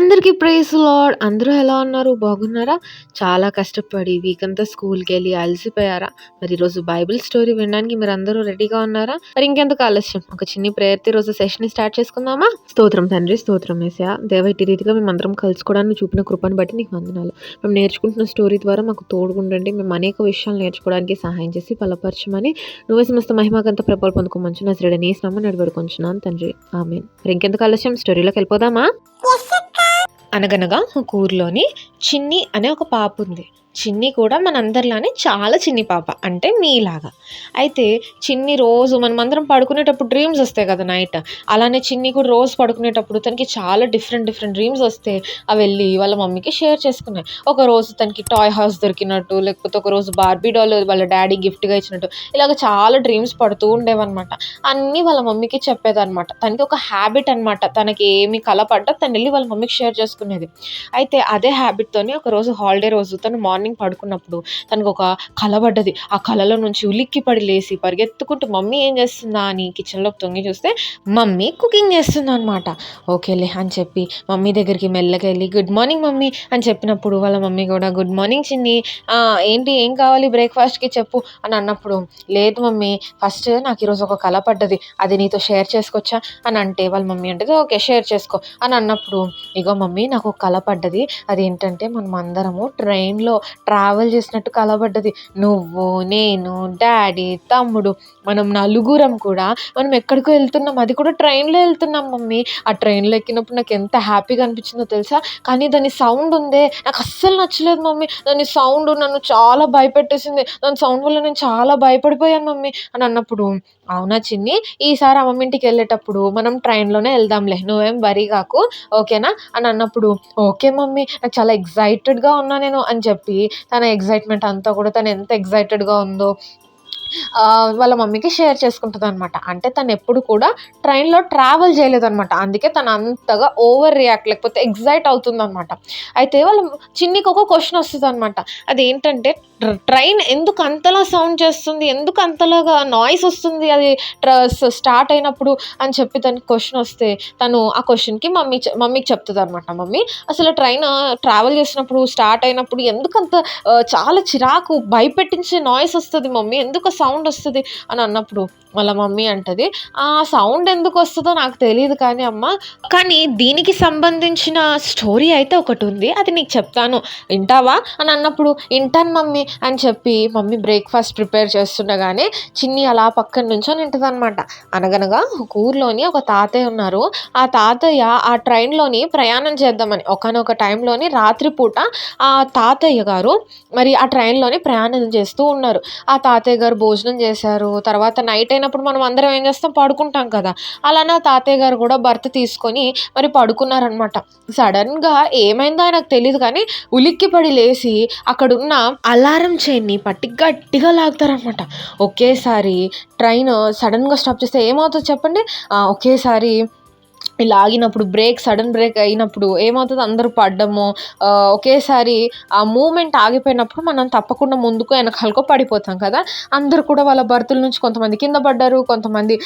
అందరికీ praise lord. అందరూ ఎలా ఉన్నారు? బాగున్నారా? చాలా కష్టపడి వీకంతా స్కూల్‌కెళ్ళి అలసిపోయారా? మరి ఈరోజు బైబిల్ స్టోరీ వినడానికి మీరందరూ రెడీగా ఉన్నారా? మరి ఇంకెందుకు ఆలస్యం? ఒక చిన్ని ప్రేయర్‌తో ఈరోజు సెషన్‌ని స్టార్ట్ చేసుకుందామా? స్తోత్రం తండ్రి, స్తోత్రం యేసయ్యా. దేవా, ఇట్టి రీతిగా మేమందరం కలుసుకోవడానికి చూపిన కృపను బట్టి నీకు వందనాలు. మేము నేర్చుకుంటున్న స్టోరీ ద్వారా మాకు తోడుగుండండి. మేము అనేక విషయాలు నేర్చుకోవడానికి సహాయం చేసి బలపరచమని నువ్వే సమస్త మహిమగంత ప్రభావాలు పొందుకోమని నజరేయుడైన యేసు నామమున అడివేడుకొంచున్నాను తండ్రి. ఆమేన్. మరి ఇంకెందుకు ఆలస్యం? స్టోరీలోకి వెళ్ళిపోదామా? అనగనగా ఒక ఊర్లోని చిన్ని అనే ఒక పాప ఉంది. చిన్ని కూడా మనందరిలానే చాలా చిన్ని పాప, అంటే మీలాగా. అయితే చిన్ని రోజు మనమందరం పడుకునేటప్పుడు డ్రీమ్స్ వస్తాయి కదా నైట్. అలానే చిన్ని కూడా రోజు పడుకునేటప్పుడు తనకి చాలా డిఫరెంట్ డ్రీమ్స్ వస్తే అవి వెళ్ళి వాళ్ళ మమ్మీకి షేర్ చేసుకున్నాయి. ఒకరోజు తనకి టాయ్ హౌస్ దొరికినట్టు, లేకపోతే ఒకరోజు బార్బీ డాల్ వాళ్ళ డాడీ గిఫ్ట్గా ఇచ్చినట్టు, ఇలాగ చాలా డ్రీమ్స్ పడుతూ ఉండేవన్నమాట. అన్నీ వాళ్ళ మమ్మీకి చెప్పేదన్నమాట. తనకి ఒక హ్యాబిట్ అనమాట. తనకి ఏమి కల పడ్డా తను వెళ్ళి వాళ్ళ మమ్మీకి షేర్ చేసుకునేది. అయితే అదే హ్యాబిట్తోని ఒకరోజు హాలిడే రోజు తను మార్నింగ్ పడుకున్నప్పుడు తనకు ఒక కల పడ్డది. ఆ కలలో నుంచి ఉలిక్కి పడి లేసి పరిగెత్తుకుంటూ మమ్మీ ఏం చేస్తుందా అని కిచెన్లోకి తొంగి చూస్తే మమ్మీ కుకింగ్ చేస్తుంది అనమాట. ఓకేలే అని చెప్పి మమ్మీ దగ్గరికి మెల్లగా వెళ్ళి గుడ్ మార్నింగ్ మమ్మీ అని చెప్పినప్పుడు వాళ్ళ మమ్మీ కూడా గుడ్ మార్నింగ్ చిన్ని, ఏంటి ఏం కావాలి బ్రేక్ఫాస్ట్కి చెప్పు అని అన్నప్పుడు, లేదు మమ్మీ, ఫస్ట్ నాకు ఈరోజు ఒక కల పడ్డది, అది నీతో షేర్ చేసుకోవచ్చా అని అంటే వాళ్ళ మమ్మీ అంటే ఓకే షేర్ చేసుకో అని అన్నప్పుడు, ఇగో మమ్మీ నాకు ఒక కల పడ్డది, అదేంటంటే మనం అందరము ట్రైన్లో ట్రావెల్ చేసినట్టు కలబడ్డది. నువ్వు, నేను, డాడీ, తమ్ముడు, మనం నలుగురం కూడా మనం ఎక్కడికో వెళ్తున్నాం, అది కూడా ట్రైన్లో వెళ్తున్నాం మమ్మీ. ఆ ట్రైన్లో ఎక్కినప్పుడు నాకు ఎంత హ్యాపీగా అనిపించిందో తెలుసా, కానీ దాని సౌండ్ ఉందే నాకు అస్సలు నచ్చలేదు మమ్మీ. దాని సౌండ్ నన్ను చాలా భయపెట్టేసింది, దాని సౌండ్ వల్ల నేను చాలా భయపడిపోయాను మమ్మీ అని అన్నప్పుడు, అవునా చిన్ని, ఈసారి అమ్మమ్మ ఇంటికి వెళ్ళేటప్పుడు మనం ట్రైన్లోనే వెళ్దాంలే, నువ్వేం వరీ కాకు ఓకేనా అని అన్నప్పుడు, ఓకే మమ్మీ నాకు చాలా ఎగ్జైటెడ్గా ఉన్నా నేను అని చెప్పి తన ఎగ్జైట్మెంట్ అంతా కూడా తను ఎంత ఎగ్జైటెడ్గా ఉందో వాళ్ళ మమ్మీకి షేర్ చేసుకుంటుంది అనమాట. అంటే తను ఎప్పుడు కూడా ట్రైన్లో ట్రావెల్ చేయలేదన్నమాట. అందుకే తను అంతగా ఓవర్ రియాక్ట్ లేకపోతే ఎగ్జైట్ అవుతుందన్నమాట. అయితే వాళ్ళ చిన్నికి ఒక క్వశ్చన్ వస్తుంది అనమాట. అదేంటంటే ట్రైన్ ఎందుకు అంతలా సౌండ్ చేస్తుంది, ఎందుకు అంతలాగా నాయిస్ వస్తుంది అది స్టార్ట్ అయినప్పుడు అని చెప్పి తనకి క్వశ్చన్ వస్తే తను ఆ క్వశ్చన్కి మమ్మీకి చెప్తుంది అనమాట. మమ్మీ, అసలు ట్రైన్ ట్రావెల్ చేసినప్పుడు స్టార్ట్ అయినప్పుడు ఎందుకంత చాలా చిరాకు భయపెట్టించే నాయిస్ వస్తుంది మమ్మీ, ఎందుకు సౌండ్ వస్తుంది అని అన్నప్పుడు వాళ్ళ మమ్మీ అంటది, ఆ సౌండ్ ఎందుకు వస్తుందో నాకు తెలియదు కానీ అమ్మ, కానీ దీనికి సంబంధించిన స్టోరీ అయితే ఒకటి ఉంది, అది నీకు చెప్తాను వింటావా అని అన్నప్పుడు, వింటాను మమ్మీ అని చెప్పి మమ్మీ బ్రేక్ఫాస్ట్ ప్రిపేర్ చేస్తుండగానే చిన్ని అలా పక్కన నుంచొని వింటుంది అనమాట. అనగనగా ఒక ఊర్లోని ఒక తాతయ్య ఉన్నారు. ఆ తాతయ్య ఆ ట్రైన్లోని ప్రయాణం చేద్దామని ఒకనొక టైంలోని రాత్రిపూట ఆ తాతయ్య గారు మరి ఆ ట్రైన్లోని ప్రయాణం చేస్తూ ఉన్నారు. ఆ తాతయ్య గారు భోజనం చేశారు. తర్వాత నైట్ అయినప్పుడు మనం అందరం ఏం చేస్తాం, పడుకుంటాం కదా. అలానే తాతయ్య గారు కూడా బర్త్ తీసుకొని మరి పడుకున్నారనమాట. సడన్గా ఏమైందో ఆయనకు తెలియదు కానీ ఉలిక్కి పడి లేచి అక్కడున్న అలారం చైన్ని పట్టి గట్టిగా లాగుతారనమాట. ఒకేసారి ట్రైన్ సడన్గా స్టాప్ చేస్తే ఏమవుతుంది చెప్పండి? ఒకేసారి లాగినప్పుడు సడన్ బ్రేక్ అయినప్పుడు ఏమవుతుంది, అందరూ పడ్డము, ఒకేసారి ఆ మూమెంట్ ఆగిపోయినప్పుడు మనం తప్పకుండా ముందుకు వెనకాలకో పడిపోతాం కదా. అందరూ కూడా వాళ్ళ బర్తుల నుంచి కొంతమంది కింద పడ్డారు, కొంతమంది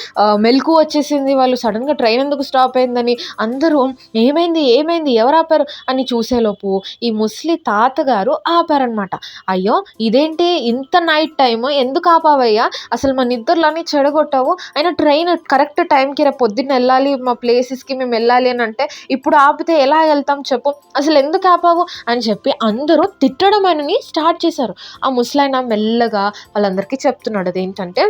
మెలకు వచ్చేసింది, వాళ్ళు సడన్గా ట్రైన్ ఎందుకు స్టాప్ అయిందని అందరూ ఏమైంది ఏమైంది ఎవరు ఆపారు అని చూసేలోపు ఈ ముసలి తాతగారు ఆపారనమాట. అయ్యో ఇదేంటి ఇంత నైట్ టైము, ఎందుకు ఆపావయ్యా, అసలు మన నిద్రలని చెడగొట్టావు, అయినా ట్రైన్ కరెక్ట్ టైంకి రేపు పొద్దున్న వెళ్ళాలి, మా ప్లేసెస్కి మేము వెళ్ళాలి అని అంటే ఇప్పుడు ఆపితే ఎలా వెళ్తాం చెప్పు, అసలు ఎందుకు ఆపావు అని చెప్పి అందరూ తిట్టడం ఆయనని స్టార్ట్ చేశారు. ఆ ముసలాయన మెల్లగా వాళ్ళందరికీ చెప్తున్నాడు, అదేంటంటే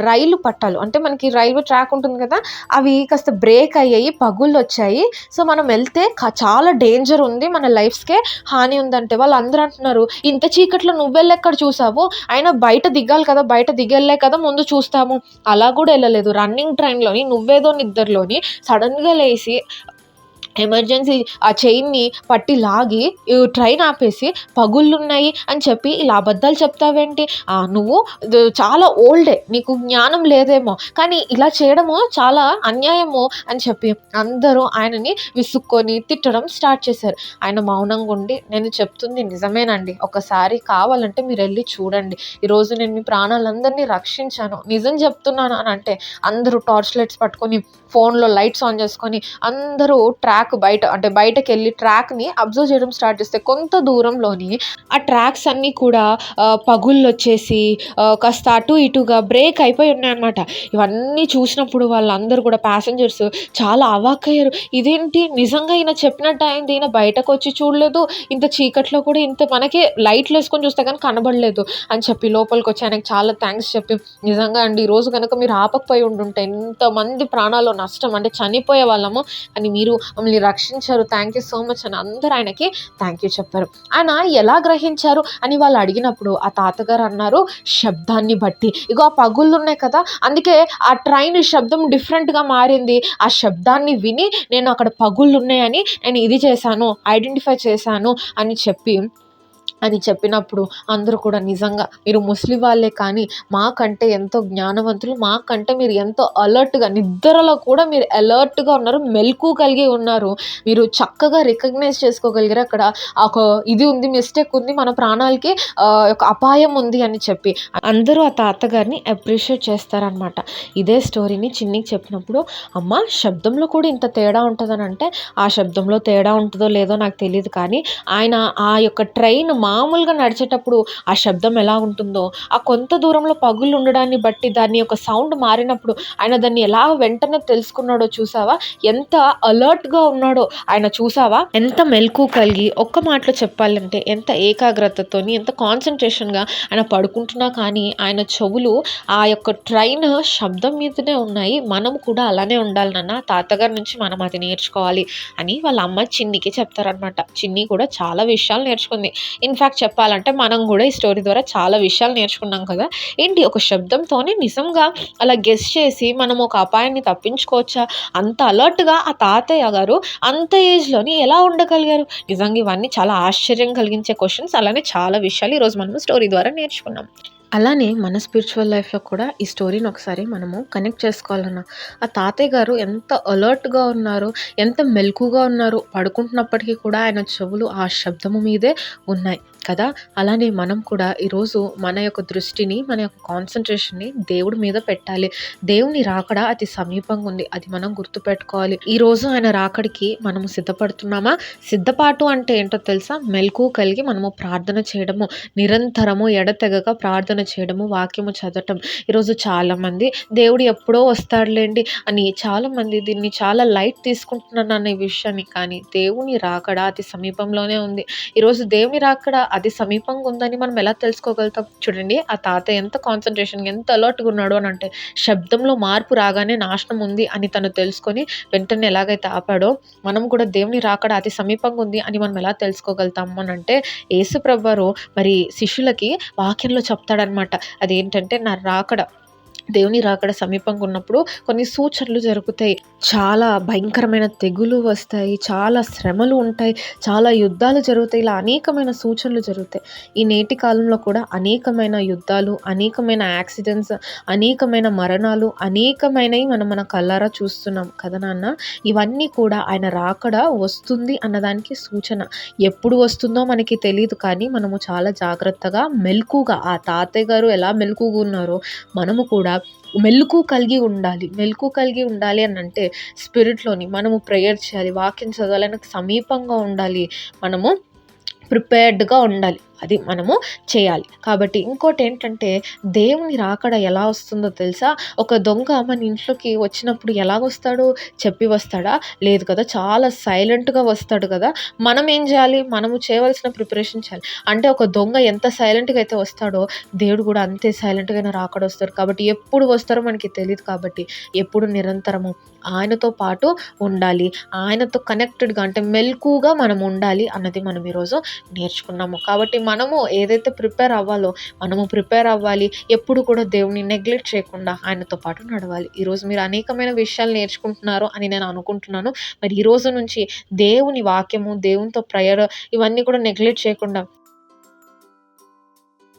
రైలు పట్టాలు అంటే మనకి రైల్వే ట్రాక్ ఉంటుంది కదా, అవి కాస్త బ్రేక్ అయ్యాయి, పగుళ్ళు వచ్చాయి, సో మనం వెళ్తే చాలా డేంజర్ ఉంది, మన లైఫ్స్కే హాని ఉందంటే వాళ్ళందరూ అంటున్నారు, ఇంత చీకట్లో నువ్వెళ్ళెక్కడ చూసావు, అయినా బయట దిగాలి కదా, బయట దిగెళ్ళే కదా ముందు చూస్తాము, అలా కూడా వెళ్ళలేదు, రన్నింగ్ ట్రైన్లోని నువ్వేదో నిద్రలోని సడన్గా లేచి ఎమర్జెన్సీ ఆ చైన్ని పట్టి లాగి ట్రైన్ ఆపేసి పగుళ్ళున్నాయి అని చెప్పి ఇలా అబద్ధాలు చెప్తావేంటి, నువ్వు చాలా ఓల్డే, నీకు జ్ఞానం లేదేమో, కానీ ఇలా చేయడము చాలా అన్యాయము అని చెప్పి అందరూ ఆయనని విసుక్కొని తిట్టడం స్టార్ట్ చేశారు. ఆయన మౌనంగా ఉండి, నేను చెప్తుంది నిజమేనండి, ఒకసారి కావాలంటే మీరు వెళ్ళి చూడండి, ఈరోజు నేను మీ ప్రాణాలందరినీ రక్షించాను, నిజం చెప్తున్నాను అని అంటే అందరూ టార్చ్ లైట్స్ పట్టుకొని ఫోన్లో లైట్స్ ఆన్ చేసుకొని అందరూ ట్రాక్ బయటకెళ్ళి ట్రాక్‌ని అబ్జర్వ్ చేయడం స్టార్ట్ చేస్తే కొంత దూరంలోని ఆ ట్రాక్స్ అన్నీ కూడా పగుళ్ళొచ్చేసి కాస్త అటు ఇటుగా బ్రేక్ అయిపోయి ఉన్నాయన్నమాట. ఇవన్నీ చూసినప్పుడు వాళ్ళందరూ కూడా ప్యాసింజర్స్ చాలా అవాక్కయ్యారు. ఇదేంటి నిజంగా ఈయన చెప్పినట్టు అయింది. ఈయన బయటకొచ్చి చూడలేదు. ఇంత చీకట్లో కూడా ఇంత మనకి లైట్‌లేసుకొని చూస్తే గాని కనబడలేదు అని చెప్పి లోపలికొచ్చి ఆయనకి చాలా థాంక్స్ చెప్పి, నిజంగా అండి ఈరోజు గనక మీరు ఆపకపోయి ఉండుంటే ఎంతమంది ప్రాణాల్లో నష్టం అంటే చనిపోయేవాళ్ళము. కానీ మీరు మమ్మల్ని రక్షించారు. థాంక్ యూ సో మచ్ అని అందరూ ఆయనకి థాంక్ యూ చెప్పారు. ఆయన ఎలా గ్రహించారు అని వాళ్ళు అడిగినప్పుడు ఆ తాతగారు అన్నారు, శబ్దాన్ని బట్టి. ఇగో ఆ పగుళ్ళున్నాయి కదా! అందుకే ఆ ట్రైన్ శబ్దం డిఫరెంట్‌గా మారింది. ఆ శబ్దాన్ని విని నేను అక్కడ పగుళ్ళున్నాయని నేను ఇది చేశాను, ఐడెంటిఫై చేశాను అని చెప్పినప్పుడు అందరూ కూడా నిజంగా మీరు ముస్లిం వాళ్ళే కానీ మాకంటే ఎంతో జ్ఞానవంతులు, మాకంటే మీరు ఎంతో అలర్ట్‌గా నిద్రలో కూడా మీరు అలర్ట్‌గా ఉన్నారు, మెలకువ కలిగి ఉన్నారు. మీరు చక్కగా రికగ్నైజ్ చేసుకోగలిగారు అక్కడ ఒక ఇది ఉంది, మిస్టేక్ ఉంది, మన ప్రాణాలకి ఒక అపాయం ఉంది అని చెప్పి. అందరూ ఆ తాతగారిని అప్రిషియేట్ చేస్తారనమాట. ఇదే స్టోరీని చిన్నికి చెప్పినప్పుడు, అమ్మ శబ్దంలో కూడా ఇంత తేడా ఉంటదనంటే, ఆ శబ్దంలో తేడా ఉంటదో లేదో నాకు తెలీదు కానీ ఆయన ఆ యొక్క ట్రైన్ మామూలుగా నడిచేటప్పుడు ఆ శబ్దం ఎలా ఉంటుందో, ఆ కొంత దూరంలో పగుళ్ళు ఉండడాన్ని బట్టి దాని యొక్క సౌండ్ మారినప్పుడు ఆయన దాన్ని ఎలా వెంటనే తెలుసుకున్నాడో చూసావా? ఎంత అలర్ట్‌గా ఉన్నాడో ఆయన చూసావా? ఎంత మెలకువ కలిగి ఒక్క మాటలో చెప్పాలంటే ఎంత ఏకాగ్రతతోని, ఎంత కాన్సంట్రేషన్‌గా ఆయన పడుకుంటున్నా కానీ ఆయన చెవులు ఆ యొక్క ట్రైన్ శబ్దం మీదనే ఉన్నాయి. మనం కూడా అలానే ఉండాలి నాన్న. తాతగారి నుంచి మనం అది నేర్చుకోవాలి అని వాళ్ళ అమ్మ చిన్నికి చెప్తారనమాట. చిన్ని కూడా చాలా విషయాలు నేర్చుకుంది. ఇన్‌ఫాక్ట్ చెప్పాలంటే మనం గూడా ఈ స్టోరీ ద్వారా చాలా విషయాలు నేర్చుకున్నాం కదా! ఏంటి ఒక శబ్దంతోనే నిజంగా అలా గెస్ చేసి మనం ఒక అపాయాన్ని తప్పించుకోవచ్చా? అంత అలర్ట్‌గా ఆ తాతయ్య గారు అంత ఏజ్‌లోని ఎలా ఉండగలిగారు? నిజంగా ఇవన్నీ చాలా ఆశ్చర్యం కలిగించే క్వెషన్స్. అలానే చాలా విషయాలు ఈరోజు మనం స్టోరీ ద్వారా నేర్చుకున్నాం. అలానే మన స్పిరిచువల్ లైఫ్‌లో కూడా ఈ స్టోరీని ఒకసారి మనము కనెక్ట్ చేసుకోవాలన్న. ఆ తాతయ్య గారు ఎంత అలర్ట్‌గా ఉన్నారు, ఎంత మెలకువగా ఉన్నారు. పడుకుంటున్నప్పటికీ కూడా ఆయన చెవులు ఆ శబ్దము మీదే ఉన్నాయి కదా! అలానే మనం కూడా ఈరోజు మన యొక్క దృష్టిని, మన యొక్క కాన్సంట్రేషన్‌ని దేవుడి మీద పెట్టాలి. దేవుని రాకడ అతి సమీపంగా ఉంది. అది మనం గుర్తుపెట్టుకోవాలి. ఈరోజు ఆయన రాకడికి మనము సిద్ధపడుతున్నామా? సిద్ధపాటు అంటే ఏంటో తెలుసా? మెలకువ కలిగి మనము ప్రార్థన చేయడము, నిరంతరము ఎడతెగక ప్రార్థన చేయడము, వాక్యము చదవటం. ఈరోజు చాలామంది దేవుడు ఎప్పుడో వస్తాడులేండి అని చాలామంది దీన్ని చాలా లైట్ తీసుకుంటున్నారనే విషయాన్ని. కానీ దేవుని రాకడ అతి సమీపంలోనే ఉంది. ఈరోజు దేవుని రాకడ అతి సమీపంగా ఉందని మనం ఎలా తెలుసుకోగలుగుతాం? చూడండి ఆ తాతయ్య ఎంత కాన్సంట్రేషన్‌గా ఎంత అలర్ట్‌గా ఉన్నాడు అనంటే, శబ్దంలో మార్పు రాగానే నాశనం ఉంది అని తను తెలుసుకొని వెంటనే ఎలాగైతే ఆపాడో, మనం కూడా దేవుని రాకడ అతి సమీపంగా ఉంది అని మనం ఎలా తెలుసుకోగలుగుతాము అనంటే, యేసు ప్రభువారు మరి శిష్యులకి వాక్యంలో చెప్తాడనమాట. అదేంటంటే నా రాకడ దేవుని రాకడ సమీపంగా ఉన్నప్పుడు కొన్ని సూచనలు జరుగుతాయి. చాలా భయంకరమైన తెగులు వస్తాయి. చాలా శ్రమలు ఉంటాయి. చాలా యుద్ధాలు జరుగుతాయి. ఇలా అనేకమైన సూచనలు జరుగుతాయి. ఈ నేటి కాలంలో కూడా అనేకమైన యుద్ధాలు, అనేకమైన యాక్సిడెంట్స్, అనేకమైన మరణాలు, అనేకమైనవి మనం మన కళ్ళారా చూస్తున్నాం కదా నాన్న! ఇవన్నీ కూడా ఆయన రాకడ వస్తుంది అన్నదానికి సూచన. ఎప్పుడు వస్తుందో మనకి తెలీదు కానీ మనము చాలా జాగ్రత్తగా, మెలకువగా ఆ తాతయ్య గారు ఎలా మెలకువగా ఉన్నారో మనము కూడా మెలుకువ కలిగి ఉండాలి. మెలుకువ కలిగి ఉండాలి అనంటే స్పిరిట్‌లోని మనము ప్రేయర్ చేయాలి. వాక్యం చదవాలి. ఆయనకు సమీపంగా ఉండాలి. మనము ప్రిపేర్డ్‌గా ఉండాలి. అది మనము చేయాలి. కాబట్టి ఇంకోటేంటంటే దేవుని రాకడ ఎలా వస్తుందో తెలుసా? ఒక దొంగ మన ఇంట్లోకి వచ్చినప్పుడు ఎలాగొస్తాడు? చెప్పి వస్తాడా? లేదు కదా! చాలా సైలెంట్‌గా వస్తాడు కదా! మనం ఏం చేయాలి? మనము చేయవలసిన ప్రిపరేషన్ చేయాలి. అంటే ఒక దొంగ ఎంత సైలెంట్‌గా అయితే వస్తాడో దేవుడు కూడా అంతే సైలెంట్‌గానే రాకడొస్తాడు. కాబట్టి ఎప్పుడు వస్తారో మనకి తెలీదు కాబట్టి ఎప్పుడు నిరంతరము ఆయనతో పాటు ఉండాలి. ఆయనతో కనెక్టెడ్‌గా అంటే మెలకువగా మనం ఉండాలి అన్నది మనం ఈరోజు నేర్చుకున్నాము. కాబట్టి మనము ఏదైతే ప్రిపేర్ అవ్వాలో మనము ప్రిపేర్ అవ్వాలి. ఎప్పుడు కూడా దేవుడిని నెగ్లెక్ట్ చేయకుండా ఆయనతో పాటు నడవాలి. ఈరోజు మీరు అనేకమైన విషయాలు నేర్చుకుంటున్నారు అని నేను అనుకుంటున్నాను. మరి ఈరోజు నుంచి దేవుని వాక్యము, దేవునితో ప్రేయర్ ఇవన్నీ కూడా నెగ్లెక్ట్ చేయకుండా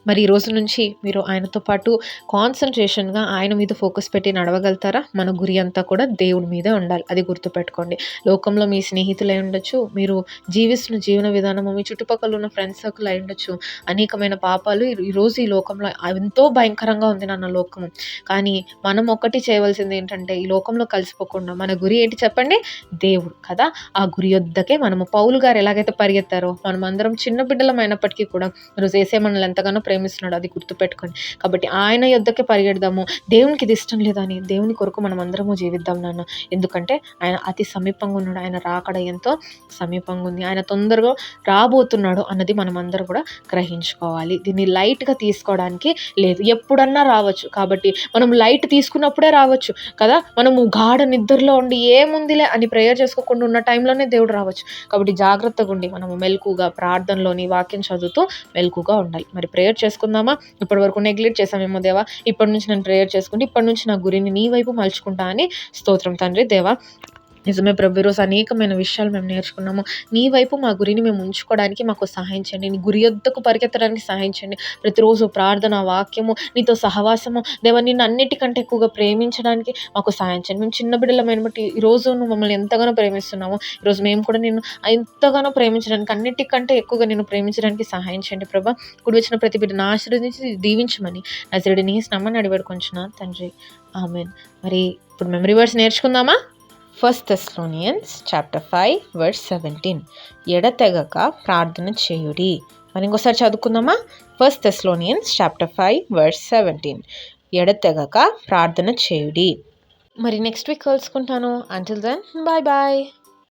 మరి ఈ రోజు నుంచి మీరు ఆయనతో పాటు కాన్సన్ట్రేషన్గా ఆయన మీద ఫోకస్ పెట్టి నడవగలుగుతారా? మన గురి అంతా కూడా దేవుడి మీదే ఉండాలి. అది గుర్తుపెట్టుకోండి. లోకంలో మీ స్నేహితులై ఉండొచ్చు, మీరు జీవిస్తున్న జీవన విధానము, మీ చుట్టుపక్కల ఉన్న ఫ్రెండ్స్ సర్కిల్ అయి ఉండొచ్చు. అనేకమైన పాపాలు ఈరోజు ఈ లోకంలో ఎంతో భయంకరంగా ఉంది నాన్న లోకము. కానీ మనం ఒక్కటి చేయవలసింది ఏంటంటే ఈ లోకంలో కలిసిపోకుండా మన గురి ఏంటి చెప్పండి? దేవుడు కదా. ఆ గురి యొద్దకే మనము పౌలు గారు ఎలాగైతే పరిగెత్తారో మనం అందరం చిన్న బిడ్డలమైనప్పటికీ కూడా ఈరోజు యేసే మనల్ని ఎంతగానో ప్రేమిస్తున్నాడు. అది గుర్తుపెట్టుకోండి. కాబట్టి ఆయన యొద్దకే పరిగెడదాము. దేవునికి ఇది ఇష్టం లేదని దేవుని కొరకు మనం అందరము జీవిద్దాం నాన్న. ఎందుకంటే ఆయన అతి సమీపంగా ఉన్నాడు. ఆయన రాకడ ఎంతో సమీపంగా ఉంది. ఆయన తొందరగా రాబోతున్నాడు అన్నది మనం అందరూ కూడా గ్రహించుకోవాలి. దీన్ని లైట్గా తీసుకోవడానికి లేదు. ఎప్పుడన్నా రావచ్చు. కాబట్టి మనం లైట్ తీసుకున్నప్పుడే రావచ్చు కదా. మనము గాఢ నిద్రలో ఉండి ఏముందిలే అని ప్రేయర్ చేసుకోకుండా ఉన్న టైంలోనే దేవుడు రావచ్చు. కాబట్టి జాగ్రత్తగా ఉండి మనము మెలకుగా ప్రార్థనలోని వాక్యం చదువుతూ మెలకుగా ఉండాలి. మరి ప్రేయర్ చేసుకుందామా? ఇప్పటి వరకు నెగ్లెక్ట్ చేసామేమో దేవా, ఇప్పటి నుంచి నేను ప్రేయర్ చేసుకుంటే ఇప్పటి నుంచి నా గురిని నీ వైపు మలుచుకుంటా అని స్తోత్రం తండ్రి. దేవా నిజమే ప్రభు, ఈరోజు అనేకమైన విషయాలు మేము నేర్చుకున్నాము. నీ వైపు మా గురిని మేము ఉంచుకోవడానికి మాకు సహాయం చేయండి. నీ గురి యొద్దకు పరిగెత్తడానికి సహాయం చేయండి. ప్రతిరోజు ప్రార్థన, వాక్యము, నీతో సహవాసము దేవా, నిన్ను అన్నిటికంటే ఎక్కువగా ప్రేమించడానికి మాకు సహాయం చేయండి. మేము చిన్న బిడ్డలమైన బట్టి ఈరోజు నువ్వు మమ్మల్ని ఎంతగానో ప్రేమిస్తున్నాము. ఈరోజు మేము కూడా నిన్ను ఎంతగానో ప్రేమించడానికి, అన్నిటికంటే ఎక్కువగా నిన్ను ప్రేమించడానికి సహాయం చేయండి ప్రభా. కుడి వచ్చిన ప్రతి బిడ్డను ఆశీర్వదించి దీవించమని నజరేయుడి నీ నామమున అడివేడుకొంచున్నాను తండ్రి. ఆమేన్. మరి ఇప్పుడు memory words నేర్చుకుందామా? 1 Thessalonians chapter 5 verse 17. ఎడతెగక ప్రార్థన చేయుడి. మరి ఇంకోసారి చదువుకుందామా? 1 Thessalonians chapter 5 verse 17. ఎడతెగక ప్రార్థన చేయుడి. మరి నెక్స్ట్ వీక్ కలుసుకుంటాను. Until then bye bye.